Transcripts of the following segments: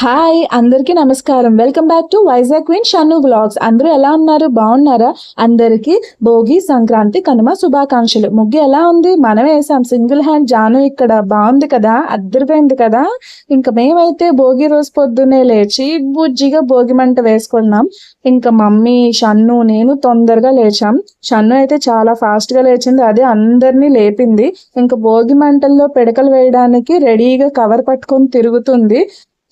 Hi అందరికీ నమస్కారం. Welcome back to Vizag queen Shannu vlogs. అందరూ ఎలా ఉన్నారు? బాగున్నారా? అందరికీ భోగి, సంక్రాంతి, కనుమ శుభాకాంక్షలు. ముగ్గు ఎలా ఉంది? మనం వేసాం సింగిల్ హ్యాండ్. జాను ఇక్కడ బాగుంది కదా, అద్దరిపోయింది కదా. ఇంకా మేమైతే భోగి రోజు పొద్దున్నే లేచి బుజ్జిగా భోగి మంట వేసుకున్నాం. ఇంకా మమ్మీ, షన్ను, నేను తొందరగా లేచాం. షన్ను అయితే చాలా ఫాస్ట్ గా లేచింది, అదే అందరినీ లేపింది. ఇంకా భోగి మంటల్లో పిడకలు వేయడానికి రెడీగా కవర్ పట్టుకొని తిరుగుతుంది.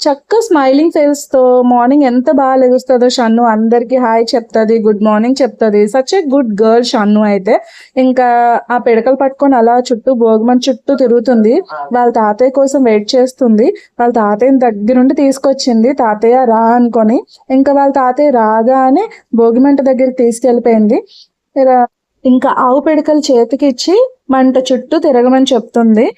చక్క స్మైలింగ్ ఫేస్ తో మార్నింగ్ ఎంత బాగా లెగుస్తుందో షన్ను. అందరికి హాయ్ చెప్తుంది, గుడ్ మార్నింగ్ చెప్తుంది. Such a good girl Shannu అయితే. ఇంకా ఆ పిడకలు పట్టుకొని అలా చుట్టూ భోగిమంట చుట్టూ తిరుగుతుంది. వాళ్ళ తాతయ్య కోసం వెయిట్ చేస్తుంది. వాళ్ళ తాతయ్యని దగ్గరుండి తీసుకొచ్చింది. తాతయ్య రా అనుకొని ఇంకా వాళ్ళ తాతయ్య రాగానే భోగిమంట దగ్గరికి తీసుకెళ్ళిపోయింది. ఇంకా ఆవు పిడకలు చేతికి ఇచ్చి మంట చుట్టూ తిరగమని చెప్తుంది.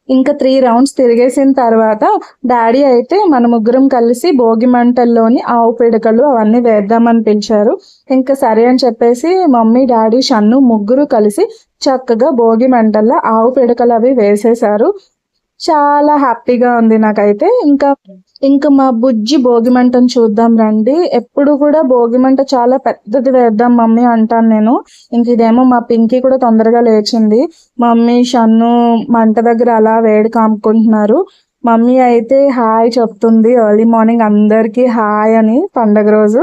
ఇంకా 3 రౌండ్స్ తిరిగేసిన తర్వాత డాడీ అయితే మన ముగ్గురం కలిసి భోగి మంటల్లోని ఆవు పిడకలు అవన్నీ వేద్దామని పిలిచారు. ఇంకా సరే అని చెప్పేసి మమ్మీ, డాడీ, షన్ను ముగ్గురు కలిసి చక్కగా భోగి మంటల్లో ఆవు పిడకలు అవి వేసేశారు. చాలా హ్యాపీగా ఉంది నాకైతే. ఇంకా మా బుజ్జి భోగి మంటను చూద్దాం రండి. ఎప్పుడు కూడా భోగి మంట చాలా పెద్దది వేద్దాం మమ్మీ అంటాను నేను. ఇంక ఇదేమో మా పింకీ కూడా తొందరగా లేచింది. మమ్మీ, షన్ను మంట దగ్గర అలా వేడి కాముకుంటున్నారు. మమ్మీ అయితే హాయ్ చెప్తుంది ఎర్లీ మార్నింగ్ అందరికీ హాయ్ అని, పండగ రోజు.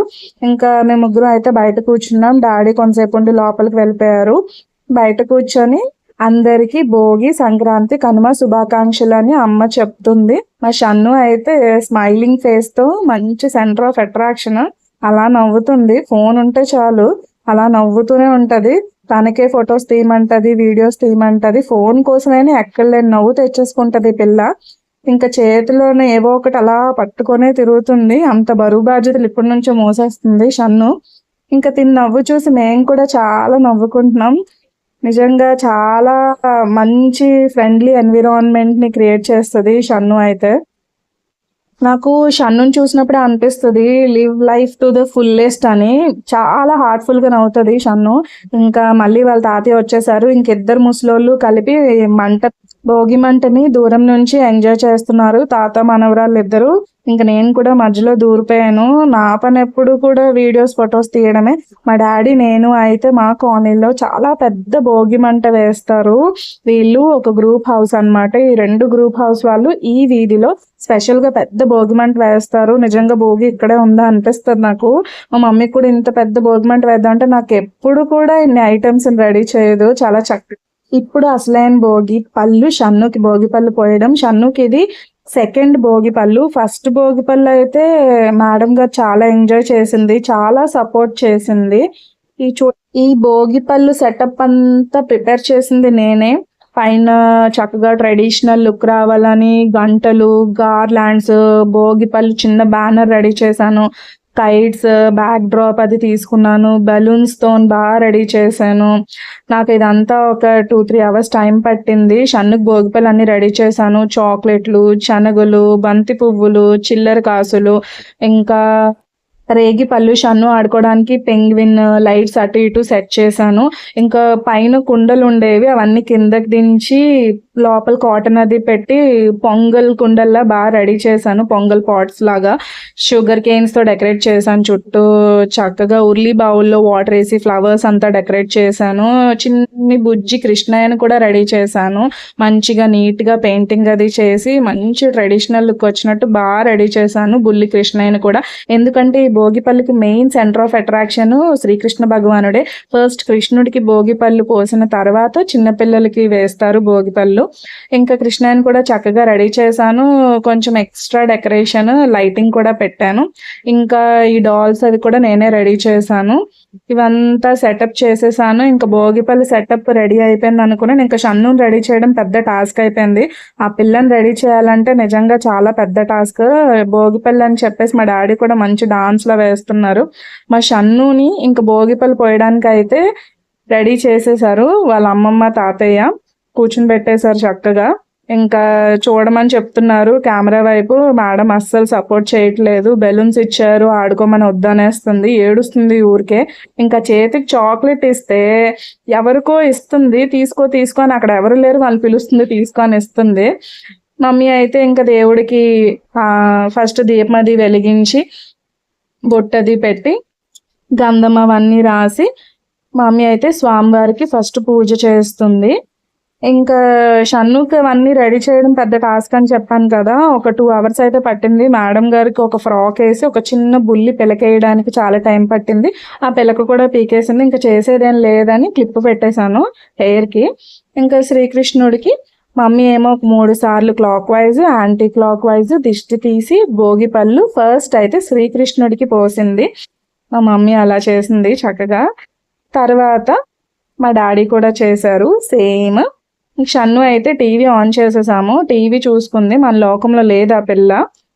ఇంకా మేము ముగ్గురు అయితే బయట కూర్చున్నాం. డాడీ కొంతసేపు ఉండి లోపలికి వెళ్ళిపోయారు. బయట కూర్చొని అందరికీ భోగి, సంక్రాంతి, కనుమ శుభాకాంక్షలు అని అమ్మ చెప్తుంది. మా షన్ను అయితే స్మైలింగ్ ఫేస్ తో మంచి సెంటర్ ఆఫ్ అట్రాక్షన్, అలా నవ్వుతుంది. ఫోన్ ఉంటే చాలు అలా నవ్వుతూనే ఉంటది. తనకే ఫొటోస్ తీయమంటది, వీడియోస్ తీయమంటది. ఫోన్ కోసమైనా ఎక్కడ లేని నవ్వు తెచ్చేసుకుంటది పిల్ల. ఇంకా చేతిలోనే ఏవో ఒకటి అలా పట్టుకొనే తిరుగుతుంది. అంత బరువు బాధ్యతలు ఇప్పటి నుంచో మోసేస్తుంది షన్ను. ఇంకా తిని నవ్వు చూసి మేము కూడా చాలా నవ్వుకుంటున్నాం. నిజంగా చాలా మంచి ఫ్రెండ్లీ ఎన్విరాన్మెంట్ ని క్రియేట్ చేస్తుంది షన్ను అయితే. నాకు షన్నుని చూసినప్పుడే అనిపిస్తుంది live life to the fullest అని. చాలా హార్ట్ఫుల్ గా నవ్వుతుంది షన్ను. ఇంకా మళ్ళీ వాళ్ళ తాతయ్య వచ్చేసారు. ఇంకిద్దరు ముసలోళ్ళు కలిపి భోగి మంటని దూరం నుంచి ఎంజాయ్ చేస్తున్నారు, తాత మనవరాళ్ళు ఇద్దరు. ఇంకా నేను కూడా మధ్యలో దూరిపోయాను. నా పని ఎప్పుడు కూడా వీడియోస్, ఫొటోస్ తీయడమే. మా డాడీ, నేను అయితే మా కాలనీలో చాలా పెద్ద భోగి మంట వేస్తారు. వీళ్ళు ఒక గ్రూప్ హౌస్ అన్నమాట. ఈ 2 గ్రూప్ హౌస్ వాళ్ళు ఈ వీధిలో స్పెషల్ గా పెద్ద భోగి మంట వేస్తారు. నిజంగా భోగి ఇక్కడే ఉందా అనిపిస్తుంది నాకు. మా మమ్మీ కూడా ఇంత పెద్ద భోగి మంట వేద్దాం అంటే నాకు ఎప్పుడు కూడా ఇన్ని ఐటమ్స్ రెడీ చేయదు. చాలా చక్కగా ఇప్పుడు అసలైన భోగి పళ్ళు షన్నుకి భోగి పళ్ళు పోయడం. షన్నుకి ఇది సెకండ్ భోగి పళ్ళు. ఫస్ట్ భోగి పళ్ళు అయితే మేడం గారు చాలా ఎంజాయ్ చేసింది, చాలా సపోర్ట్ చేసింది. ఈ భోగి పళ్ళు సెటప్ అంతా ప్రిపేర్ చేసింది నేనే. పైన చక్కగా ట్రెడిషనల్ లుక్ రావాలని గంటలు, గార్లాండ్స్, భోగి పళ్ళు చిన్న బ్యానర్ రెడీ చేశాను. కైట్స్, బ్యాక్ డ్రాప్ అది తీసుకున్నాను. బెలూన్స్ తో బాగా రెడీ చేశాను. నాకు ఇదంతా ఒక 2-3 అవర్స్ టైం పట్టింది. షన్నుకు భోగిపళ్ళు అన్ని రెడీ చేశాను. చాక్లెట్లు, శనగలు, బంతి పువ్వులు, చిల్లర కాసులు, ఇంకా రేగి పళ్ళు, షన్ను ఆడుకోవడానికి పెంగ్విన్ లైట్స్ అటు ఇటు సెట్ చేశాను. ఇంకా పైన కుండలు ఉండేవి, అవన్నీ కిందకి దించి లోపల కాటన్ అది పెట్టి పొంగల్ కుండల్లా బాగా రెడీ చేశాను. పొంగల్ పాట్స్ లాగా షుగర్ కేన్స్ తో డెకరేట్ చేశాను. చుట్టూ చక్కగా ఉర్లీ బౌల్లో వాటర్ వేసి ఫ్లవర్స్ అంతా డెకరేట్ చేశాను. చిన్ని బుజ్జి కృష్ణయ్యను కూడా రెడీ చేశాను. మంచిగా నీట్ గా పెయింటింగ్ అది చేసి మంచి ట్రెడిషనల్ లుక్ వచ్చినట్టు బాగా రెడీ చేశాను బుల్లి కృష్ణయ్యను కూడా. ఎందుకంటే భోగిపల్లికి main centre of attraction Srikrishna భగవానుడే. ఫస్ట్ కృష్ణుడికి భోగిపళ్ళు పోసిన తర్వాత చిన్నపిల్లలకి వేస్తారు భోగిపళ్ళు. ఇంకా కృష్ణాని కూడా చక్కగా రెడీ చేశాను. కొంచెం ఎక్స్ట్రా డెకరేషన్, లైటింగ్ కూడా పెట్టాను. ఇంకా ఈ డాల్స్ అవి కూడా నేనే రెడీ చేశాను. ఇవంతా సెటప్ చేసేసాను. ఇంకా భోగిపల్లి సెటప్ రెడీ అయిపోయింది అనుకున్నాను. ఇంకా షన్ను రెడీ చేయడం పెద్ద టాస్క్ అయిపోయింది. ఆ పిల్లని రెడీ చేయాలంటే నిజంగా చాలా పెద్ద టాస్క్. భోగిపల్లి అని చెప్పేసి మా డాడీ కూడా మంచి డాన్స్ లో వేస్తున్నారు. మా షన్నుని ఇంకా భోగిపల్లి పోయడానికి అయితే రెడీ చేసేసారు. వాళ్ళ అమ్మమ్మ, తాతయ్య కూర్చుని పెట్టేశారు చక్కగా. ఇంకా చూడమని చెప్తున్నారు కెమెరా వైపు. మేడం అస్సలు సపోర్ట్ చేయట్లేదు. బెలూన్స్ ఇచ్చారు, ఆడుకోమని వద్దనేస్తుంది, ఏడుస్తుంది ఊరికే. ఇంకా చేతికి చాక్లెట్ ఇస్తే ఎవరికో ఇస్తుంది, తీసుకో తీసుకో అని. అక్కడ ఎవరు లేరు, వాళ్ళు పిలుస్తుంది, తీసుకొని ఇస్తుంది. మమ్మీ అయితే ఇంకా దేవుడికి ఫస్ట్ దీపం అది వెలిగించి బొట్టది పెట్టి గంధం అవన్నీ రాసి మమ్మీ అయితే స్వామివారికి ఫస్ట్ పూజ చేస్తుంది. ఇంకా షన్నుకి అవన్నీ రెడీ చేయడం పెద్ద టాస్క్ అని చెప్పాను కదా, ఒక 2 hours అయితే పట్టింది. మేడం గారికి ఒక ఫ్రాక్ వేసి ఒక చిన్న బుల్లి పిలకేయడానికి చాలా టైం పట్టింది. ఆ పిలక కూడా పీకేసింది. ఇంకా చేసేదేం లేదని క్లిప్ పెట్టేశాను హెయిర్కి. ఇంకా శ్రీకృష్ణుడికి మమ్మీ ఏమో 3 సార్లు clock wise anti clock wise దిష్టి తీసి భోగి పళ్ళు ఫస్ట్ అయితే శ్రీకృష్ణుడికి పోసింది. మా మమ్మీ అలా చేసింది చక్కగా. తర్వాత మా డాడీ కూడా చేశారు సేమ్. షన్ను అయితే టీవీ ఆన్ చేసేసాము. టీవీ చూసుకుంది, మన లోకంలో లేదు ఆ పిల్ల.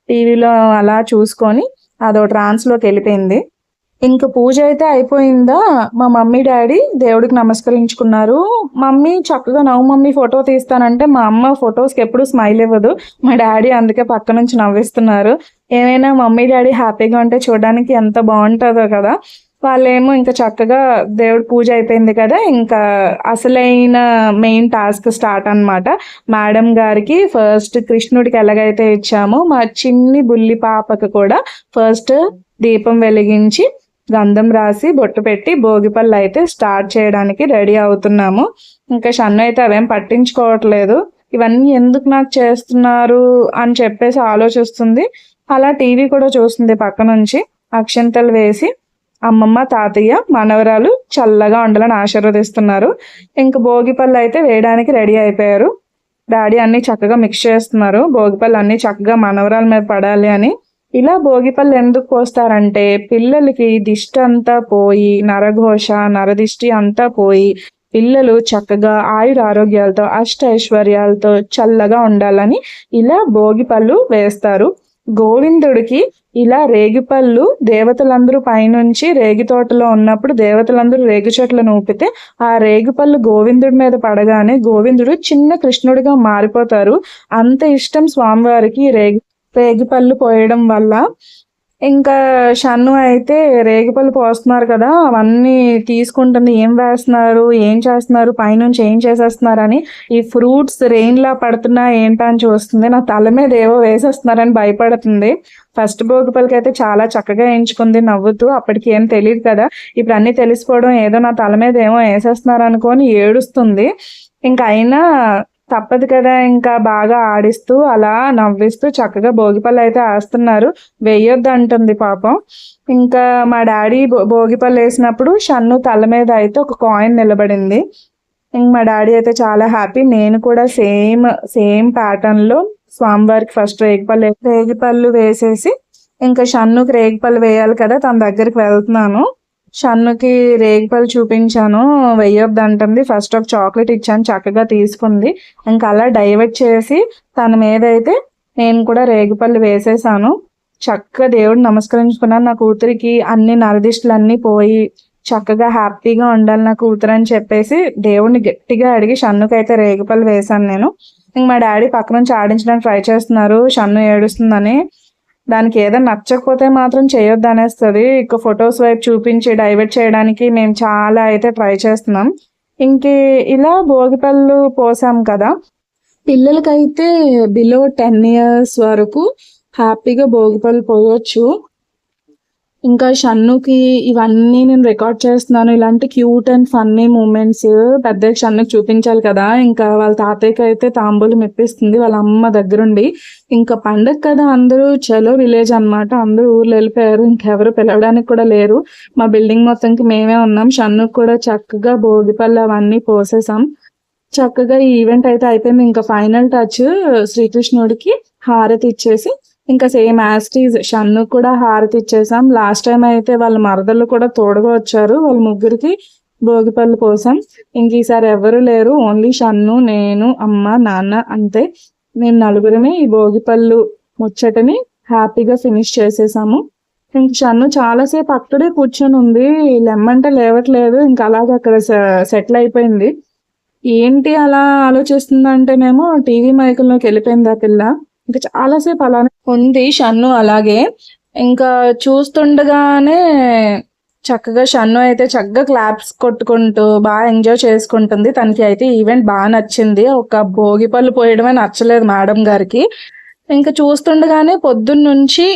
టీవీలో అలా చూసుకొని అదో ట్రాన్స్లోకి వెళ్ళిపోయింది. ఇంక పూజ అయితే అయిపోయిందా, మా మమ్మీ డాడీ దేవుడికి నమస్కరించుకున్నారు. మమ్మీ చక్కగా నవ్వు మమ్మీ ఫోటో తీస్తానంటే మా అమ్మ ఫొటోస్కి ఎప్పుడు స్మైల్ ఇవ్వదు. మా డాడీ అందుకే పక్క నుంచి నవ్విస్తున్నారు. ఏమైనా మమ్మీ డాడీ హ్యాపీగా ఉంటే చూడడానికి ఎంత బాగుంటుందో కదా. వాళ్ళేమో ఇంకా చక్కగా దేవుడి పూజ అయిపోయింది కదా, ఇంకా అసలైన మెయిన్ టాస్క్ స్టార్ట్ అనమాట. మేడం గారికి ఫస్ట్ కృష్ణుడికి ఎలాగైతే ఇచ్చామో మా చిన్ని బుల్లి పాపకు కూడా ఫస్ట్ దీపం వెలిగించి గంధం రాసి బొట్టు పెట్టి భోగిపళ్ళు అయితే స్టార్ట్ చేయడానికి రెడీ అవుతున్నాము. ఇంకా షన్ను అయితే అవేం పట్టించుకోవట్లేదు. ఇవన్నీ ఎందుకు నాకు చేస్తున్నారు అని చెప్పేసి ఆలోచిస్తుంది. అలా టీవీ కూడా చూస్తుంది పక్క నుంచి. అక్షంతలు వేసి అమ్మమ్మ తాతయ్య మనవరాలు చల్లగా ఉండాలని ఆశీర్వదిస్తున్నారు. ఇంక భోగిపళ్ళు అయితే వేయడానికి రెడీ అయిపోయారు. డాడీ అన్ని చక్కగా మిక్స్ చేస్తున్నారు. భోగిపళ్ళు అన్ని చక్కగా మనవరాల మీద పడాలి అని. ఇలా భోగిపళ్ళు ఎందుకు పోస్తారంటే పిల్లలకి దిష్టి అంతా పోయి, నరఘోష నరదిష్టి అంతా పోయి పిల్లలు చక్కగా ఆయురారోగ్యాలతో అష్టైశ్వర్యాలతో చల్లగా ఉండాలని ఇలా భోగిపళ్ళు వేస్తారు. గోవిందుడికి ఇలా రేగిపళ్ళు దేవతలందరూ పైనుంచి రేగి తోటలో ఉన్నప్పుడు దేవతలందరూ రేగి చెట్లను ఊపితే ఆ రేగిపళ్ళు గోవిందుడి మీద పడగానే గోవిందుడు చిన్న కృష్ణుడిగా మారిపోతారు. అంత ఇష్టం స్వామివారికి రేగిపళ్ళు పోయడం వల్ల. ఇంకా షన్ను అయితే రేగిపళ్ళు పోస్తున్నారు కదా, అవన్నీ తీసుకుంటుంది. ఏం వేస్తున్నారు, ఏం చేస్తున్నారు, పైనుంచి ఏం చేసేస్తున్నారని. ఈ ఫ్రూట్స్ రెయిన్లా పడుతున్నా ఏంటా అని చూస్తుంది. నా తల మీద ఏవో వేసేస్తున్నారని భయపడుతుంది. ఫస్ట్ భోగిపళ్ళకి అయితే చాలా చక్కగా ఎంచుకుంది నవ్వుతూ. అప్పటికి ఏం తెలియదు కదా, ఇప్పుడు అన్నీ తెలిసిపోవడం ఏదో నా తల మీద ఏమో వేసేస్తున్నారు అనుకొని ఏడుస్తుంది. ఇంకా అయినా తప్పదు కదా, ఇంకా బాగా ఆడిస్తూ అలా నవ్విస్తూ చక్కగా భోగిపళ్ళు అయితే వేస్తున్నారు. వేయొద్దు అంటుంది పాపం. ఇంకా మా డాడీ భోగిపళ్ళు వేసినప్పుడు షన్ను తల మీద అయితే ఒక కాయిన్ నిలబడింది. ఇంక మా డాడీ అయితే చాలా హ్యాపీ. నేను కూడా సేమ్ ప్యాటర్న్లో స్వామివారికి ఫస్ట్ రేగిపళ్ళు వేసేసి ఇంకా షన్నుకి రేగిపళ్ళు వేయాలి కదా, తన దగ్గరికి వెళ్తున్నాను. షన్నుకి రేగిపళ్ళు చూపించాను, వేయొద్దు అంటుంది. ఫస్ట్ ఒక చాక్లెట్ ఇచ్చాను, చక్కగా తీసుకుంది. ఇంకా అలా డైవర్ట్ చేసి తన మీద అయితే నేను కూడా రేగిపళ్ళు వేసేసాను. చక్కగా దేవుడిని నమస్కరించుకున్నాను. నా కూతురికి అన్ని నరదిష్టులు అన్నీ పోయి చక్కగా హ్యాపీగా ఉండాలి నా కూతురు అని చెప్పేసి దేవుడిని గట్టిగా అడిగి షన్నుకి అయితే రేగిపళ్ళు వేశాను నేను. ఇంక మా డాడీ పక్క నుంచి ఆడించడానికి ట్రై చేస్తున్నారు షన్ను ఏడుస్తుందని. దానికి ఏదైనా నచ్చకపోతే మాత్రం చేయొద్దు అనేస్తుంది. ఇక ఫొటోస్ వైపు చూపించి డైవర్ట్ చేయడానికి మేము చాలా అయితే ట్రై చేస్తున్నాం. ఇంకే ఇలా భోగిపళ్ళు పోసాం కదా, పిల్లలకైతే బిలో 10 years వరకు హ్యాపీగా భోగిపళ్ళు పోయొచ్చు. ఇంకా షన్నుకి ఇవన్నీ నేను రికార్డ్ చేస్తున్నాను. ఇలాంటి క్యూట్ అండ్ ఫన్నీ మూమెంట్స్ పెద్ద షన్నుకి చూపించాలి కదా. ఇంకా వాళ్ళ తాతయ్యకి అయితే తాంబూలం ఇప్పిస్తుంది వాళ్ళ అమ్మ దగ్గరుండి. ఇంకా పండగ కదా, అందరూ చలో విలేజ్ అనమాట, అందరూ ఊర్లో వెళ్ళిపోయారు. ఇంకెవరు పిలవడానికి కూడా లేరు. మా బిల్డింగ్ మొత్తంకి మేమే ఉన్నాం. షన్నుకి కూడా చక్కగా భోగిపళ్ళు అవన్నీ పోసేసాం. చక్కగా ఈ ఈవెంట్ అయితే అయిపోయింది. ఇంకా ఫైనల్ టచ్ శ్రీకృష్ణుడికి హారతి ఇచ్చేసి ఇంకా సేమ్ యాస్టీజ్ షన్ను కూడా హారతి ఇచ్చేసాం. లాస్ట్ టైం అయితే వాళ్ళ మరదళ్ళు కూడా తోడుగా వచ్చారు. వాళ్ళ ముగ్గురికి భోగిపళ్ళు పోసాం. ఇంక ఈసారి ఎవరు లేరు, ఓన్లీ షన్ను, నేను, అమ్మ, నాన్న అంతే. మేము నలుగురమే ఈ భోగిపళ్ళు ముచ్చటని హ్యాపీగా ఫినిష్ చేసేసాము. ఇంక షన్ను చాలాసేపు అక్కడే కూర్చొని ఉంది, లెమ్మంటే లేవట్లేదు. ఇంకా అలాగే అక్కడ సెటిల్ అయిపోయింది. ఏంటి అలా ఆలోచిస్తుందంటేనేమో టీవీ మైకుల్లోకి వెళ్ళిపోయింది ఆ పిల్ల. ఇంకా చాలాసేపు అలానే ఉంది షన్ను అలాగే. ఇంకా చూస్తుండగానే చక్కగా షన్ను అయితే చక్కగా క్లాప్స్ కొట్టుకుంటూ బాగా ఎంజాయ్ చేసుకుంటుంది. తనకి అయితే ఈవెంట్ బాగా నచ్చింది. ఒక భోగి పళ్ళు పోయడమే నచ్చలేదు మేడం గారికి. ఇంకా చూస్తుండగానే పొద్దున్న నుంచి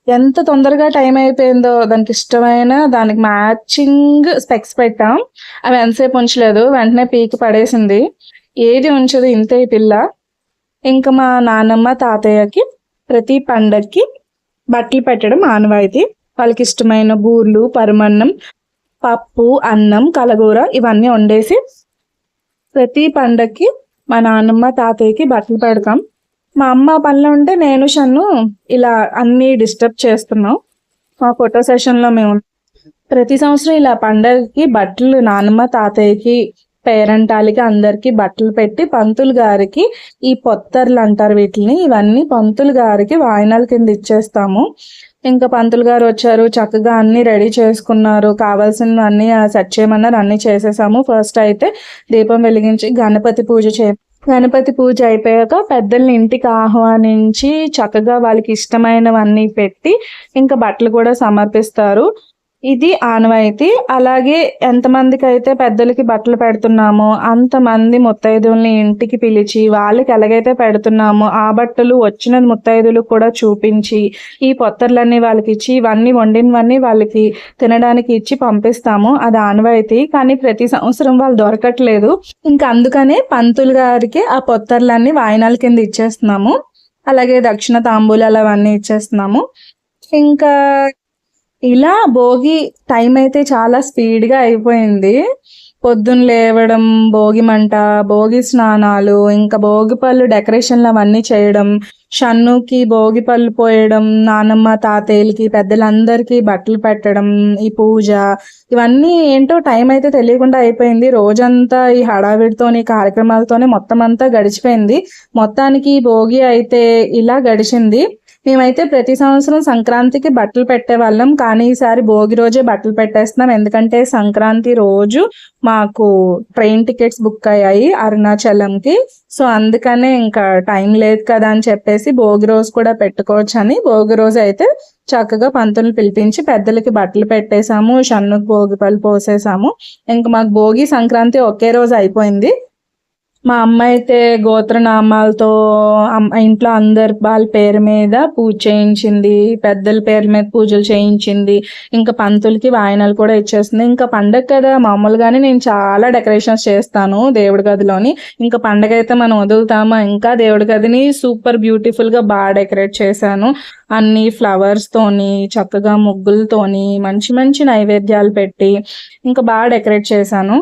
ఎంత తొందరగా టైం అయిపోయిందో, దానికి ఇష్టమైన దానికి మ్యాచింగ్ స్పెక్స్ పెట్టాం. అవి ఎంతసేపు ఉంచలేదు, వెంటనే పీకి పడేసింది. ఏది ఉంచదు ఇంతే ఈ పిల్ల. ఇంకా మా నాన్నమ్మ తాతయ్యకి ప్రతి పండక్కి బట్టలు పెట్టడం ఆనవాయితీ. వాళ్ళకి ఇష్టమైన బూర్లు, పరమన్నం, పప్పు, అన్నం, కలగూర ఇవన్నీ వండేసి ప్రతి పండక్కి మా నాన్నమ్మ తాతయ్యకి బట్టలు పెడతాం. మా అమ్మ పనిలో ఉంటే నేను షన్ను ఇలా అన్ని డిస్టర్బ్ చేస్తున్నాం. మా ఫోటో సెషన్లో మేము ప్రతి సంవత్సరం ఇలా పండగకి బట్టలు నాన్నమ్మ తాతయ్యకి పేరంటాలకి అందరికి బట్టలు పెట్టి పంతులు గారికి ఈ పొత్తర్లు అంటారు వీటిని, ఇవన్నీ పంతులు గారికి వాయినాల కింద ఇచ్చేస్తాము. ఇంకా పంతులు గారు వచ్చారు, చక్కగా అన్ని రెడీ చేసుకున్నారు, కావాల్సిన అన్ని సెట్ చేయమన్నారు, అన్ని చేసేసాము. ఫస్ట్ అయితే దీపం వెలిగించి గణపతి పూజ అయిపోయాక పెద్దల్ని ఇంటికి ఆహ్వానించి చక్కగా వాళ్ళకి ఇష్టమైనవన్నీ పెట్టి ఇంకా బట్టలు కూడా సమర్పిస్తారు. ఇది ఆనవాయితీ. అలాగే ఎంతమందికి అయితే పెద్దలకి బట్టలు పెడుతున్నామో అంతమంది ముత్తైదుల్ని ఇంటికి పిలిచి వాళ్ళకి ఎలాగైతే పెడుతున్నామో ఆ బట్టలు వచ్చిన ముత్తైదులకు కూడా చూపించి ఈ పొత్తర్లన్నీ వాళ్ళకి ఇచ్చి ఇవన్నీ వండినవన్నీ వాళ్ళకి తినడానికి ఇచ్చి పంపిస్తాము. అది ఆనవాయితీ. కానీ ప్రతి సంవత్సరం వాళ్ళు దొరకట్లేదు. ఇంకా అందుకనే పంతులు గారికి ఆ పొత్తర్లన్నీ వాయినాల కింద ఇచ్చేస్తున్నాము. అలాగే దక్షిణ తాంబూలాలు అవన్నీ ఇచ్చేస్తున్నాము. ఇంకా ఇలా భోగి టైం అయితే చాలా స్పీడ్గా అయిపోయింది. పొద్దున్న లేవడం, భోగి మంట, భోగి స్నానాలు, ఇంకా భోగి పళ్ళు డెకరేషన్లు అవన్నీ చేయడం, షన్నుకి భోగి పళ్ళు పోయడం, నానమ్మ తాతయ్యలకి పెద్దలందరికీ బట్టలు పెట్టడం, ఈ పూజ ఇవన్నీ ఏంటో టైం అయితే తెలియకుండా అయిపోయింది. రోజంతా ఈ హడావిడితోని కార్యక్రమాలతోనే మొత్తం అంతా గడిచిపోయింది. మొత్తానికి భోగి అయితే ఇలా గడిచింది. మేమైతే ప్రతి సంవత్సరం సంక్రాంతికి బట్టలు పెట్టేవాళ్ళం, కానీ ఈసారి భోగి రోజే బట్టలు పెట్టేస్తున్నాం. ఎందుకంటే సంక్రాంతి రోజు మాకు ట్రైన్ టికెట్స్ బుక్ అయ్యాయి అరుణాచలంకి. సో అందుకనే ఇంకా టైం లేదు కదా అని చెప్పేసి భోగి రోజు కూడా పెట్టుకోవచ్చు అని భోగి రోజు అయితే చక్కగా పంతులు పిలిపించి పెద్దలకి బట్టలు పెట్టేశాము, షన్నుకు భోగి పళ్ళు పోసేసాము. ఇంకా మాకు భోగి సంక్రాంతి ఒకే రోజు అయిపోయింది. మా అమ్మ అయితే గోత్రనామాలతో ఇంట్లో అందరి వాళ్ళ పేరు మీద పూజ చేయించింది, పెద్దల పేరు మీద పూజలు చేయించింది, ఇంకా పంతులకి వాయనాలు కూడా ఇచ్చేస్తుంది. ఇంకా పండగ కదా, మామూలుగానే నేను చాలా డెకరేషన్స్ చేస్తాను దేవుడి గదిలోని. ఇంకా పండగ అయితే మనం వదులుతామా, ఇంకా దేవుడి గదిని సూపర్ బ్యూటిఫుల్గా బాగా డెకరేట్ చేశాను. అన్ని ఫ్లవర్స్తోని చక్కగా ముగ్గులతోని మంచి మంచి నైవేద్యాలు పెట్టి ఇంకా బాగా డెకరేట్ చేశాను.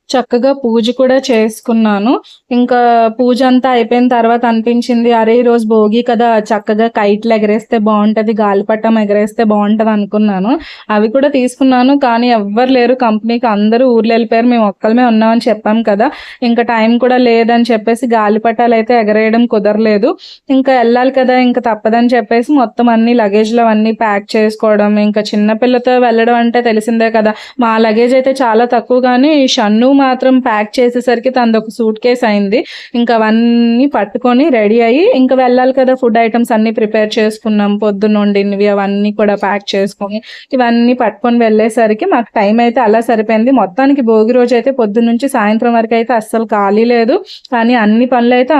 చక్కగా పూజ కూడా చేసుకున్నాను. ఇంకా పూజ అంతా అయిపోయిన తర్వాత అనిపించింది, అరే ఈరోజు భోగి కదా, చక్కగా కైట్లు ఎగరేస్తే బాగుంటుంది, గాలిపటం ఎగరేస్తే బాగుంటుంది అనుకున్నాను. అవి కూడా తీసుకున్నాను, కానీ ఎవ్వరు లేరు కంపెనీకి, అందరూ ఊర్లు వెళ్ళిపోయారు, మేము ఒక్కలమే ఉన్నామని చెప్పాం కదా. ఇంకా టైం కూడా లేదని చెప్పేసి గాలిపటాలు అయితే ఎగరేయడం కుదరలేదు. ఇంకా వెళ్ళాలి కదా, ఇంకా తప్పదని చెప్పేసి మొత్తం అన్ని లగేజ్లు అవన్నీ ప్యాక్ చేసుకోవడం. ఇంకా చిన్నపిల్లతో వెళ్ళడం అంటే తెలిసిందే కదా, మా లగేజ్ అయితే చాలా తక్కువ, కానీ షన్ను మాత్రం ప్యాక్ చేసేసరికి తనది ఒక సూట్ కేస్ అయింది. ఇంకా అవన్నీ పట్టుకొని రెడీ అయ్యి ఇంకా వెళ్ళాలి కదా. ఫుడ్ ఐటమ్స్ అన్ని ప్రిపేర్ చేసుకున్నాం, పొద్దున్న వండినవి అవన్నీ కూడా ప్యాక్ చేసుకొని ఇవన్నీ పట్టుకొని వెళ్ళేసరికి మాకు టైం అయితే అలా సరిపోయింది. మొత్తానికి భోగి రోజు అయితే పొద్దున్న నుంచి సాయంత్రం వరకు అయితే అస్సలు ఖాళీ లేదు. కానీ అన్ని పనులు అయితే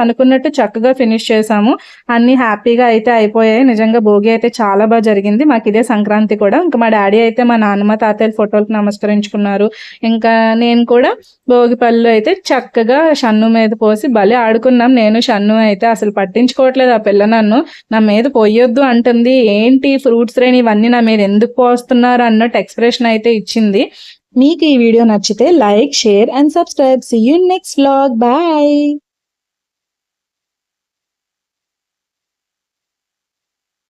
అనుకున్నట్టు చక్కగా ఫినిష్ చేసాము. అన్ని హ్యాపీగా అయితే అయిపోయాయి. నిజంగా భోగి అయితే చాలా బాగా జరిగింది. మాకు ఇదే సంక్రాంతి కూడా. ఇంకా మా డాడీ అయితే మా నాన్నమ్మ తాతయ్య ఫోటోలకు నమస్కరించుకున్నారు. ఇంకా నేను కూడా భోగి పళ్ళు అయితే చక్కగా షన్ను మీద పోసి భలే ఆడుకున్నాం. నేను షన్ను అయితే అసలు పట్టించుకోవట్లేదు. ఆ పిల్ల నా మీద పోయొద్దు అంటుంది, ఏంటి ఫ్రూట్స్ రేణి ఇవన్నీ నా మీద ఎందుకు పోస్తున్నారు అన్నట్టు ఎక్స్ప్రెషన్ అయితే ఇచ్చింది. మీకు ఈ వీడియో నచ్చితే like, share and subscribe. See you next vlog. Bye.